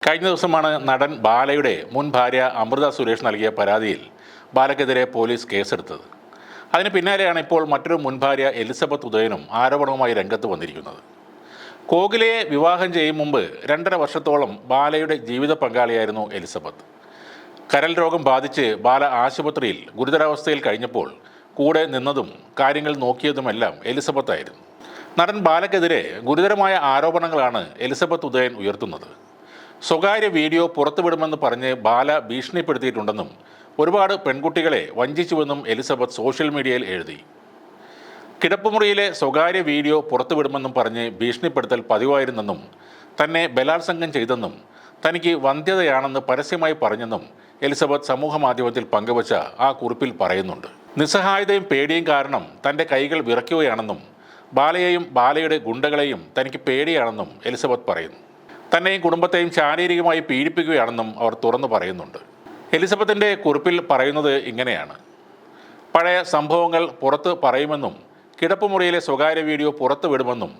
കഴിഞ്ഞ ദിവസമാണ് നടൻ ബാലയുടെ മുൻ ഭാര്യ അമൃത സുരേഷ് നൽകിയ പരാതിയിൽ ബാലയ്ക്കെതിരെ പോലീസ് കേസെടുത്തത്. അതിന് പിന്നാലെയാണ് ഇപ്പോൾ മറ്റൊരു മുൻ ഭാര്യ എലിസബത്ത് ഉദയനും ആരോപണവുമായി രംഗത്ത് വന്നിരിക്കുന്നത്. കോകിലയെ വിവാഹം ചെയ്യും മുമ്പ് 2.5 വർഷത്തോളം ബാലയുടെ ജീവിത പങ്കാളിയായിരുന്നു എലിസബത്ത്. കരൾ രോഗം ബാധിച്ച് ബാല ആശുപത്രിയിൽ ഗുരുതരാവസ്ഥയിൽ കഴിഞ്ഞപ്പോൾ കൂടെ നിന്നതും കാര്യങ്ങൾ നോക്കിയതുമെല്ലാം എലിസബത്തായിരുന്നു. നടൻ ബാലയ്ക്കെതിരെ ഗുരുതരമായ ആരോപണങ്ങളാണ് എലിസബത്ത് ഉദയൻ ഉയർത്തുന്നത്. സ്വകാര്യ വീഡിയോ പുറത്തുവിടുമെന്ന് പറഞ്ഞ് ബാല ഭീഷണിപ്പെടുത്തിയിട്ടുണ്ടെന്നും ഒരുപാട് പെൺകുട്ടികളെ വഞ്ചിച്ചുവെന്നും എലിസബത്ത് സോഷ്യൽ മീഡിയയിൽ എഴുതി. കിടപ്പുമുറിയിലെ സ്വകാര്യ വീഡിയോ പുറത്തുവിടുമെന്നും പറഞ്ഞ് ഭീഷണിപ്പെടുത്തൽ പതിവായിരുന്നെന്നും തന്നെ ബലാത്സംഗം ചെയ്തെന്നും തനിക്ക് വന്ധ്യതയാണെന്ന് പരസ്യമായി പറഞ്ഞെന്നും എലിസബത്ത് സമൂഹമാധ്യമത്തിൽ പങ്കുവച്ച ആ കുറിപ്പിൽ പറയുന്നുണ്ട്. നിസ്സഹായതയും പേടിയും കാരണം തൻ്റെ കൈകൾ വിറയ്ക്കുകയാണെന്നും ബാലയെയും ബാലയുടെ ഗുണ്ടകളെയും തനിക്ക് പേടിയാണെന്നും എലിസബത്ത് പറയുന്നു. തന്നെയും കുടുംബത്തെയും ശാരീരികമായി പീഡിപ്പിക്കുകയാണെന്നും അവർ തുറന്നു പറയുന്നുണ്ട്. എലിസബത്തിൻ്റെ കുറിപ്പിൽ പറയുന്നത് ഇങ്ങനെയാണ്: പഴയ സംഭവങ്ങൾ പുറത്ത് പറയുമെന്നും കിടപ്പുമുറിയിലെ സ്വകാര്യ വീഡിയോ പുറത്തു വിടുമെന്നും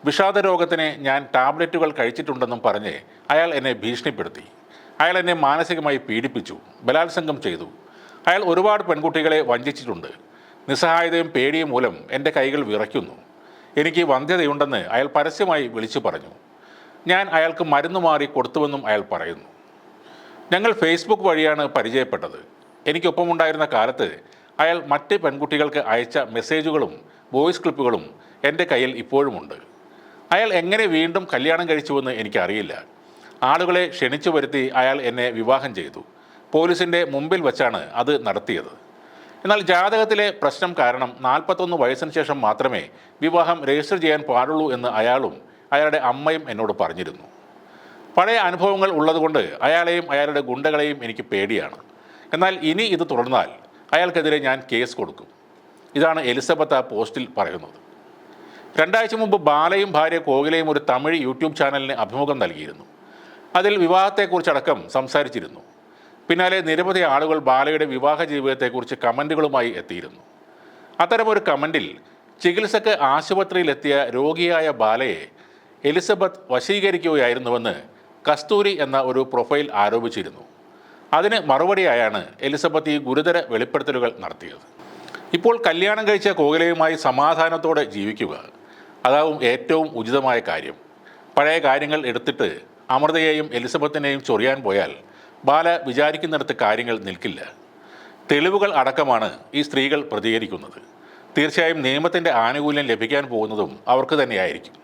വിഷാദ രോഗത്തിന് ഞാൻ ടാബ്ലറ്റുകൾ കഴിച്ചിട്ടുണ്ടെന്നും പറഞ്ഞ് അയാൾ എന്നെ ഭീഷണിപ്പെടുത്തി. അയാൾ എന്നെ മാനസികമായി പീഡിപ്പിച്ചു, ബലാത്സംഗം ചെയ്തു. അയാൾ ഒരുപാട് പെൺകുട്ടികളെ വഞ്ചിച്ചിട്ടുണ്ട്. നിസ്സഹായതയും പേടിയും മൂലം എൻ്റെ കൈകൾ വിറയ്ക്കുന്നു. എനിക്ക് വന്ധ്യതയുണ്ടെന്ന് അയാൾ പരസ്യമായി വിളിച്ചു പറഞ്ഞു. ഞാൻ അയാൾക്ക് മരുന്ന് മാറി കൊടുത്തുവെന്നും അയാൾ പറയുന്നു. ഞങ്ങൾ ഫേസ്ബുക്ക് വഴിയാണ് പരിചയപ്പെട്ടത്. എനിക്കൊപ്പമുണ്ടായിരുന്ന കാലത്ത് അയാൾ മറ്റ് പെൺകുട്ടികൾക്ക് അയച്ച മെസ്സേജുകളും വോയിസ് ക്ലിപ്പുകളും എൻ്റെ കയ്യിൽ ഇപ്പോഴുമുണ്ട്. അയാൾ എങ്ങനെ വീണ്ടും കല്യാണം കഴിച്ചുവെന്ന് എനിക്കറിയില്ല. ആളുകളെ ക്ഷണിച്ചു വരുത്തി അയാൾ എന്നെ വിവാഹം ചെയ്തു. പോലീസിൻ്റെ മുമ്പിൽ വച്ചാണ് അത് നടത്തിയത്. എന്നാൽ ജാതകത്തിലെ പ്രശ്നം കാരണം 41 വയസ്സിന് ശേഷം മാത്രമേ വിവാഹം രജിസ്റ്റർ ചെയ്യാൻ പാടുള്ളൂ എന്ന് അയാളും അയാളുടെ അമ്മയും എന്നോട് പറഞ്ഞിരുന്നു. പഴയ അനുഭവങ്ങൾ ഉള്ളതുകൊണ്ട് അയാളെയും അയാളുടെ ഗുണ്ടകളെയും എനിക്ക് പേടിയാണ്. എന്നാൽ ഇനി ഇത് തുടർന്നാൽ അയാൾക്കെതിരെ ഞാൻ കേസ് കൊടുക്കും. ഇതാണ് എലിസബത്ത് ആ പോസ്റ്റിൽ പറയുന്നത്. 2 ആഴ്ച മുമ്പ് ബാലയും ഭാര്യ കോകിലയും ഒരു തമിഴ് യൂട്യൂബ് ചാനലിന് അഭിമുഖം നൽകിയിരുന്നു. അതിൽ വിവാഹത്തെക്കുറിച്ചടക്കം സംസാരിച്ചിരുന്നു. പിന്നാലെ നിരവധി ആളുകൾ ബാലയുടെ വിവാഹ ജീവിതത്തെക്കുറിച്ച് കമൻറ്റുകളുമായി എത്തിയിരുന്നു. അത്തരമൊരു കമൻറ്റിൽ ചികിത്സക്ക് ആശുപത്രിയിലെത്തിയ രോഗിയായ ബാലയെ എലിസബത്ത് വശീകരിക്കുകയായിരുന്നുവെന്ന് കസ്തൂരി എന്ന ഒരു പ്രൊഫൈൽ ആരോപിച്ചിരുന്നു. അതിന് മറുപടിയായാണ് എലിസബത്ത് ഈ ഗുരുതര വെളിപ്പെടുത്തലുകൾ നടത്തിയത്. ഇപ്പോൾ കല്യാണം കഴിച്ച കോകിലയുമായി സമാധാനത്തോടെ ജീവിക്കുക, അതാവും ഏറ്റവും ഉചിതമായ കാര്യം. പഴയ കാര്യങ്ങൾ എടുത്തിട്ട് അമൃതയെയും എലിസബത്തിനെയും ചൊറിയാൻ പോയാൽ ബാല വിചാരിക്കുന്നിടത്ത് കാര്യങ്ങൾ നിൽക്കില്ല. തെളിവുകൾ അടക്കമാണ് ഈ സ്ത്രീകൾ പ്രതികരിക്കുന്നത്. തീർച്ചയായും നിയമത്തിൻ്റെ ആനുകൂല്യം ലഭിക്കാൻ പോകുന്നതും അവർക്ക് തന്നെയായിരിക്കും.